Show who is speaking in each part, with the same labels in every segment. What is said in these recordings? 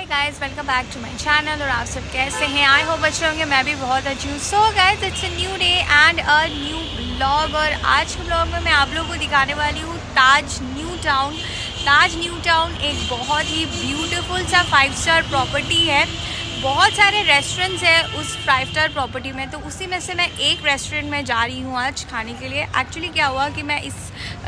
Speaker 1: Hi guys, welcome back to my channel. और आप सब कैसे हैं? आई होप अच्छे होंगे। मैं भी बहुत अच्छी हूँ। So guys, it's a new day and a new blog. और आज के ब्लॉग में मैं आप लोगों को दिखाने वाली हूँ ताज न्यू टाउन। ताज न्यू टाउन एक बहुत ही ब्यूटीफुल सा 5 स्टार प्रॉपर्टी है। बहुत सारे रेस्टोरेंट्स हैं उस 5 स्टार प्रॉपर्टी में, तो उसी में से मैं एक रेस्टोरेंट में जा रही हूँ आज खाने के लिए। एक्चुअली क्या हुआ कि मैं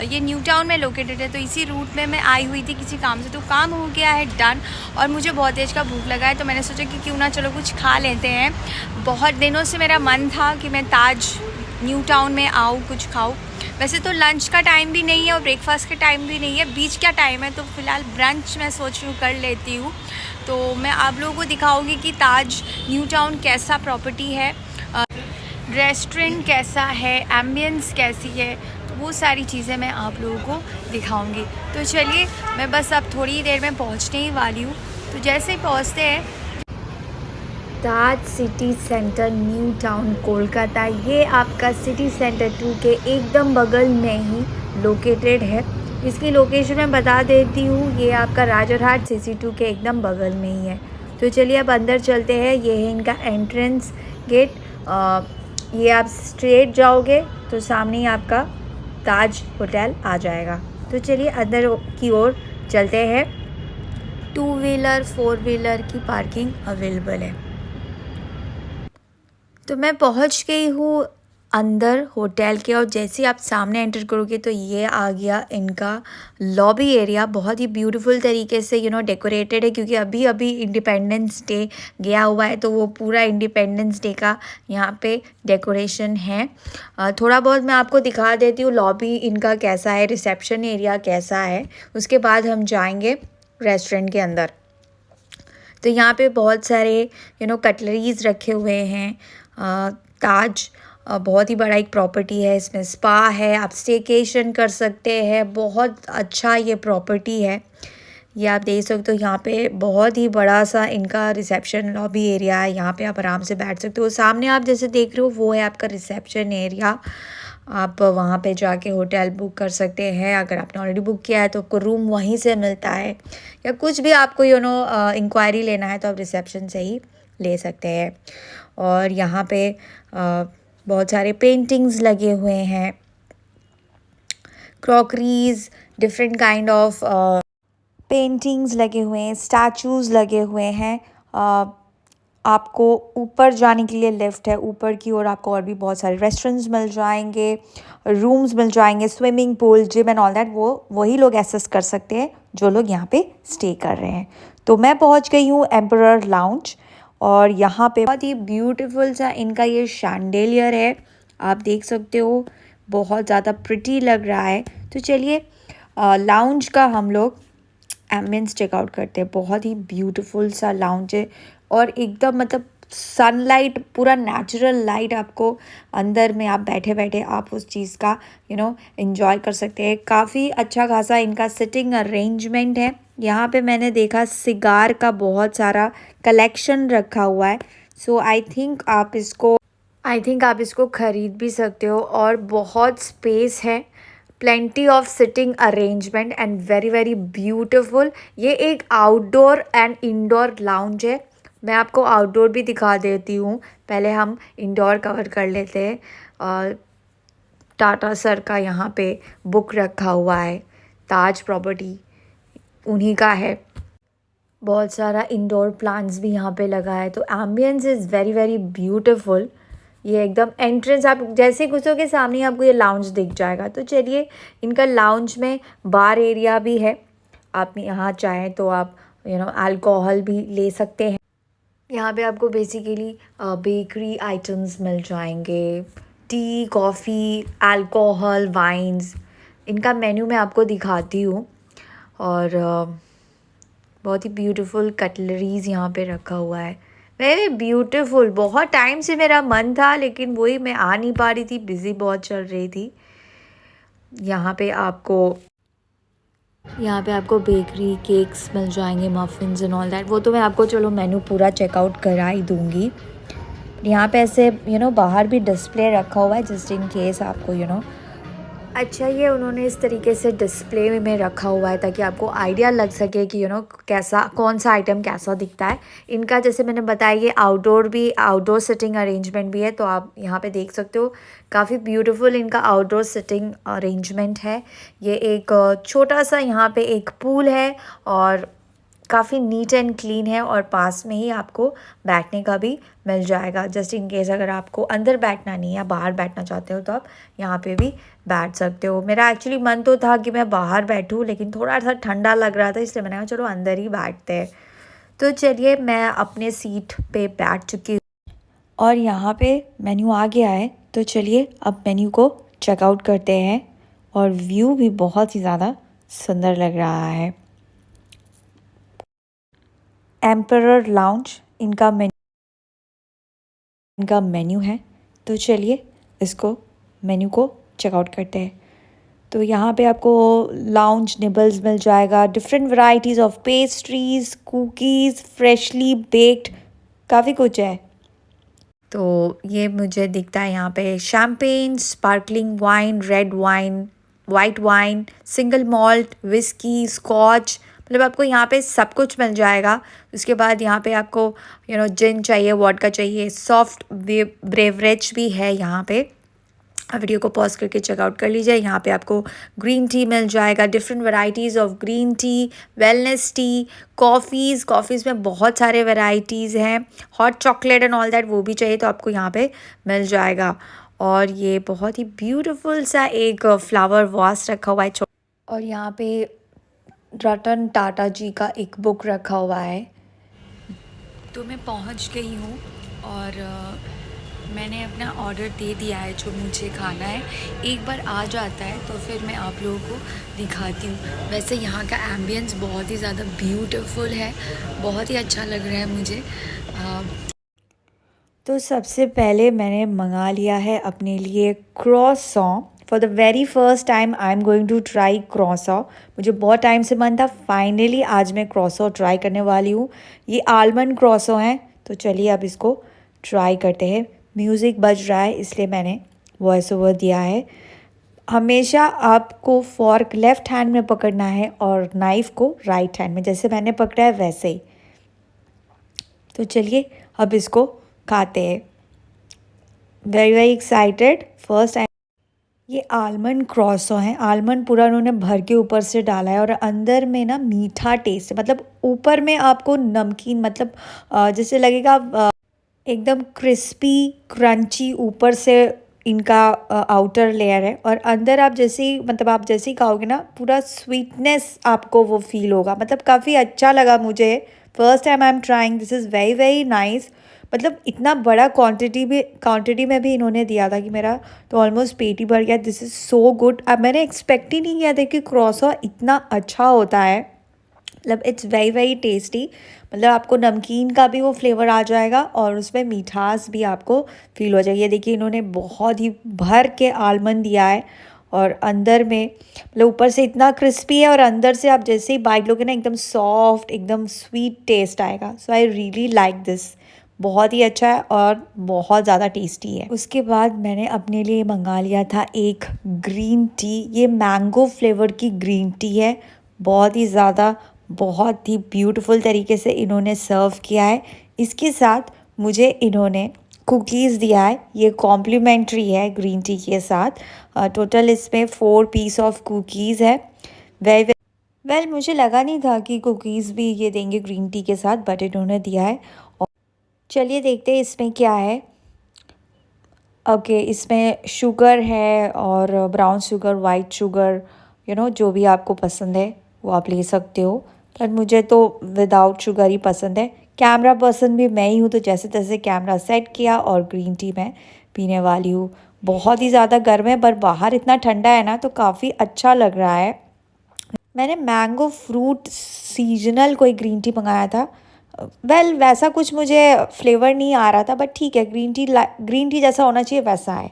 Speaker 1: ये न्यू टाउन में लोकेटेड है, तो इसी रूट में मैं आई हुई थी किसी काम से, तो काम हो गया है डन। और मुझे बहुत तेज़ का भूख लगा है, तो मैंने सोचा कि क्यों ना चलो कुछ खा लेते हैं। बहुत दिनों से मेरा मन था कि मैं ताज न्यू टाउन में आऊँ, कुछ खाऊँ। वैसे तो लंच का टाइम भी नहीं है और ब्रेकफास्ट का टाइम भी नहीं है, बीच का टाइम है, तो फ़िलहाल ब्रंच मैं सोच रही हूँ कर लेती हूँ। तो मैं आप लोगों को दिखाऊंगी कि ताज न्यू टाउन कैसा प्रॉपर्टी है, रेस्टोरेंट कैसा है, एम्बियंस कैसी है, तो वो सारी चीज़ें मैं आप लोगों को दिखाऊंगी। तो चलिए, मैं बस अब थोड़ी देर में पहुंचने ही वाली हूँ। तो जैसे ही पहुंचते हैं, Taj city centre new town Kolkata, ये आपका सिटी सेंटर 2 के एकदम बगल में ही लोकेटेड है। इसकी लोकेशन मैं बता देती हूँ, ये आपका राजरहाट CC2 के एकदम बगल में ही है। तो चलिए अब अंदर चलते हैं। ये है इनका एंट्रेंस गेट। ये आप स्ट्रेट जाओगे तो सामने ही आपका ताज होटल आ जाएगा। तो चलिए अंदर की ओर चलते हैं। 2 व्हीलर 4 व्हीलर की पार्किंग अवेलेबल है। तो मैं पहुंच गई हूँ अंदर होटल के, और जैसे आप सामने एंटर करोगे तो ये आ गया इनका लॉबी एरिया। बहुत ही ब्यूटीफुल तरीके से डेकोरेटेड है, क्योंकि अभी अभी इंडिपेंडेंस डे गया हुआ है, तो वो पूरा इंडिपेंडेंस डे का यहाँ पे डेकोरेशन है। थोड़ा बहुत मैं आपको दिखा देती हूँ लॉबी इनका कैसा है, रिसेप्शन एरिया कैसा है, उसके बाद हम जाएंगे रेस्टोरेंट के अंदर। तो यहाँ पे बहुत सारे कटलरीज रखे हुए हैं। ताज बहुत ही बड़ा एक प्रॉपर्टी है, इसमें स्पा है, आप स्टेकेशन कर सकते हैं। बहुत अच्छा ये प्रॉपर्टी है। ये आप देख सकते हो, यहाँ पे बहुत ही बड़ा सा इनका रिसेप्शन लॉबी एरिया है। यहाँ पे आप आराम से बैठ सकते हो। सामने आप जैसे देख रहे हो वो है आपका रिसेप्शन एरिया। आप वहाँ पे जाके होटल बुक कर सकते हैं। अगर आपने ऑलरेडी बुक किया है तो आपको रूम वहीं से मिलता है, या कुछ भी आपको इंक्वायरी लेना है तो आप रिसेप्शन से ही ले सकते हैं। और यहाँ पे बहुत सारे पेंटिंग्स लगे हुए हैं, crockeries, different kind of paintings लगे हुए हैं, स्टैचूज़ लगे हुए हैं। आपको ऊपर जाने के लिए लिफ्ट है, ऊपर की ओर आपको और भी बहुत सारे रेस्टोरेंट्स मिल जाएंगे, रूम्स मिल जाएंगे, swimming pool, gym and all that वही लोग एक्सेस कर सकते हैं जो लोग यहाँ पे स्टे कर रहे हैं। तो मैं पहुँच गई हूँ एम्परर लाउंज, और यहाँ पे बहुत ही ब्यूटीफुल सा इनका ये शैंडेलियर है, आप देख सकते हो, बहुत ज़्यादा प्रिटी लग रहा है। तो चलिए लाउंज का हम लोग एम्बियंस चेकआउट करते हैं। बहुत ही ब्यूटीफुल सा लाउंज है, और एकदम सनलाइट, पूरा नेचुरल लाइट आपको अंदर में, आप बैठे बैठे आप उस चीज़ का एंजॉय कर सकते हैं। काफ़ी अच्छा खासा इनका सिटिंग अरेंजमेंट है। यहाँ पे मैंने देखा सिगार का बहुत सारा कलेक्शन रखा हुआ है। सो आई थिंक आप इसको ख़रीद भी सकते हो, और बहुत स्पेस है, plenty of sitting arrangement and very very beautiful. ये एक आउटडोर एंड इंडोर लाउंज है। मैं आपको आउटडोर भी दिखा देती हूँ, पहले हम इंडोर कवर कर लेते हैं। टाटा सर का यहाँ पे बुक रखा हुआ है, ताज प्रॉपर्टी उन्हीं का है। बहुत सारा इंडोर प्लांट्स भी यहाँ पे लगा है, तो ambience is very very beautiful. ये एकदम एंट्रेंस, आप जैसे ही घुसोगे सामने आपको ये लाउंज दिख जाएगा। तो चलिए, इनका लाउंज में बार एरिया भी है, आप यहाँ चाहें तो आप अल्कोहल भी ले सकते हैं। यहाँ पे आपको बेसिकली बेकरी आइटम्स मिल जाएंगे, टी, कॉफ़ी, अल्कोहल, वाइन्स। इनका मेन्यू मैं आपको दिखाती हूँ। और बहुत ही ब्यूटीफुल कटलरीज़ यहाँ पे रखा हुआ है, वेरी ब्यूटीफुल। बहुत टाइम से मेरा मन था, लेकिन वही मैं आ नहीं पा रही थी, बिज़ी बहुत चल रही थी। यहाँ पे आपको बेकरी, केक्स मिल जाएंगे, मफ़िन्स एंड ऑल दैट। वो तो मैं आपको चलो मेन्यू पूरा चेकआउट करा ही दूँगी। यहाँ पे ऐसे बाहर भी डिस्प्ले रखा हुआ है, जस्ट इन केस आपको अच्छा, ये उन्होंने इस तरीके से डिस्प्ले में रखा हुआ है ताकि आपको आइडिया लग सके कि कैसा कौन सा आइटम कैसा दिखता है। इनका जैसे मैंने बताया ये आउटडोर सिटिंग अरेंजमेंट भी है, तो आप यहाँ पे देख सकते हो काफ़ी ब्यूटीफुल इनका आउटडोर सिटिंग अरेंजमेंट है। ये एक छोटा सा यहाँ पे एक पूल है और काफ़ी नीट एंड क्लीन है और पास में ही आपको बैठने का भी मिल जाएगा। जस्ट इन केस अगर आपको अंदर बैठना नहीं है, बाहर बैठना चाहते हो, तो आप यहाँ पे भी बैठ सकते हो। मेरा एक्चुअली मन तो था कि मैं बाहर बैठूँ, लेकिन थोड़ा सा ठंडा लग रहा था, इसलिए मैंने कहा चलो अंदर ही बैठते हैं। तो चलिए मैं अपने सीट पे बैठ चुकी हूँ और यहाँ पे मेन्यू आ गया है। तो चलिए अब मेन्यू को चेकआउट करते हैं और व्यू भी बहुत ही ज़्यादा सुंदर लग रहा है। एम्परर लाउंज इनका मेन्यू है। तो चलिए इसको मेन्यू को चेकआउट करते हैं। तो यहाँ पे आपको लाउंज निबल्स मिल जाएगा, different varieties of pastries, cookies, freshly baked, काफ़ी कुछ है। तो ये मुझे दिखता है यहाँ पे champagne, sparkling wine, red wine, white wine, single malt, whisky, scotch, मतलब आपको यहाँ पे सब कुछ मिल जाएगा। उसके बाद यहाँ पे आपको जिन चाहिए, वोडका चाहिए, सॉफ्ट ब्रेवरेज भी है यहाँ पे। वीडियो को पॉज करके चेकआउट कर लीजिए। यहाँ पे आपको ग्रीन टी मिल जाएगा, different varieties of green tea, wellness T, coffees में बहुत सारे वैरायटीज़ हैं। Hot chocolate and all that वो भी चाहिए तो आपको यहाँ पे मिल जाएगा। और ये बहुत ही ब्यूटीफुल सा एक फ्लावर वास रखा हुआ है और यहाँ पे रतन टाटा जी का एक बुक रखा हुआ है। तो मैं पहुँच गई हूँ और मैंने अपना ऑर्डर दे दिया है जो मुझे खाना है। एक बार आ जाता है तो फिर मैं आप लोगों को दिखाती हूँ। वैसे यहाँ का एम्बियंस बहुत ही ज़्यादा ब्यूटीफुल है, बहुत ही अच्छा लग रहा है मुझे। तो सबसे पहले मैंने मंगा लिया है अपने लिए croissant. For the very first time I am going to try croissant. मुझे बहुत टाइम से मन था, फाइनली आज मैं क्रॉसॉन ट्राई करने वाली हूँ। ये आलमंड क्रॉसॉन है, तो चलिए अब इसको ट्राई करते हैं। म्यूज़िक बज रहा है इसलिए मैंने वॉइस ओवर दिया है। हमेशा आपको फॉर्क लेफ़्ट हैंड में पकड़ना है और नाइफ़ को राइट हैंड में, जैसे मैंने पकड़ा है वैसे ही। तो चलिए अब इसको खाते हैं। Very excited, first time. ये आलमंड क्रॉसॉन है। आलमंड पूरा उन्होंने भर के ऊपर से डाला है और अंदर में ना मीठा टेस्ट है, मतलब ऊपर में आपको नमकीन, मतलब जैसे लगेगा एकदम क्रिस्पी क्रंची ऊपर से इनका आउटर लेयर है और अंदर आप जैसे ही आप जैसे ही खाओगे ना, पूरा स्वीटनेस आपको वो फील होगा। मतलब काफ़ी अच्छा लगा मुझे। First time I am trying, this is very nice. मतलब इतना बड़ा क्वांटिटी में भी इन्होंने दिया था कि मेरा तो ऑलमोस्ट पेट ही भर गया। This is so good. अब मैंने एक्सपेक्ट ही नहीं किया था कि क्रॉसॉन इतना अच्छा होता है। मतलब इट्स वेरी टेस्टी। मतलब आपको नमकीन का भी वो फ्लेवर आ जाएगा और उसमें मिठास भी आपको फील हो जाएगी। ये देखिए इन्होंने बहुत ही भर के आलमंड दिया है और अंदर में मतलब ऊपर से इतना क्रिस्पी है और अंदर से आप जैसे ही बाइट लोगे ना, एकदम सॉफ्ट, एकदम स्वीट टेस्ट आएगा। सो आई रियली लाइक दिस। बहुत ही अच्छा है और बहुत ज़्यादा टेस्टी है। उसके बाद मैंने अपने लिए मंगा लिया था एक ग्रीन टी। ये मैंगो फ्लेवर की ग्रीन टी है। बहुत ही ब्यूटीफुल तरीके से इन्होंने सर्व किया है। इसके साथ मुझे इन्होंने कुकीज़ दिया है, ये कॉम्प्लीमेंट्री है ग्रीन टी के साथ। टोटल इसमें 4 पीस ऑफ कुकीज़ है। वेल मुझे लगा नहीं था कि कुकीज़ भी ये देंगे ग्रीन टी के साथ, बट इन्होंने दिया है। और चलिए देखते हैं इसमें क्या है। ओके, इसमें शुगर है और ब्राउन शुगर, वाइट शुगर, जो भी आपको पसंद है वो आप ले सकते हो। पर मुझे तो विदाउट शुगर ही पसंद है। कैमरा पर्सन भी मैं ही हूँ, तो जैसे तैसे कैमरा सेट किया और ग्रीन टी मैं पीने वाली हूँ। बहुत ही ज़्यादा गर्म है पर बाहर इतना ठंडा है ना, तो काफ़ी अच्छा लग रहा है। मैंने मैंगो फ्रूट सीजनल कोई ग्रीन टी मंगाया था। वैसा कुछ मुझे फ्लेवर नहीं आ रहा था, बट ठीक है, ग्रीन टी जैसा होना चाहिए वैसा है।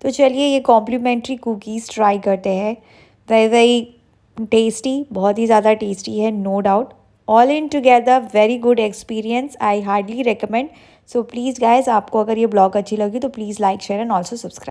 Speaker 1: तो चलिए ये कॉम्प्लीमेंट्री कुकीज़ ट्राई करते हैं। वेरी टेस्टी, बहुत ही ज़्यादा टेस्टी है, no doubt. All in together very good experience, I hardly recommend. So please guys, आपको अगर ये ब्लॉग अच्छी लगी तो please like, share and also subscribe.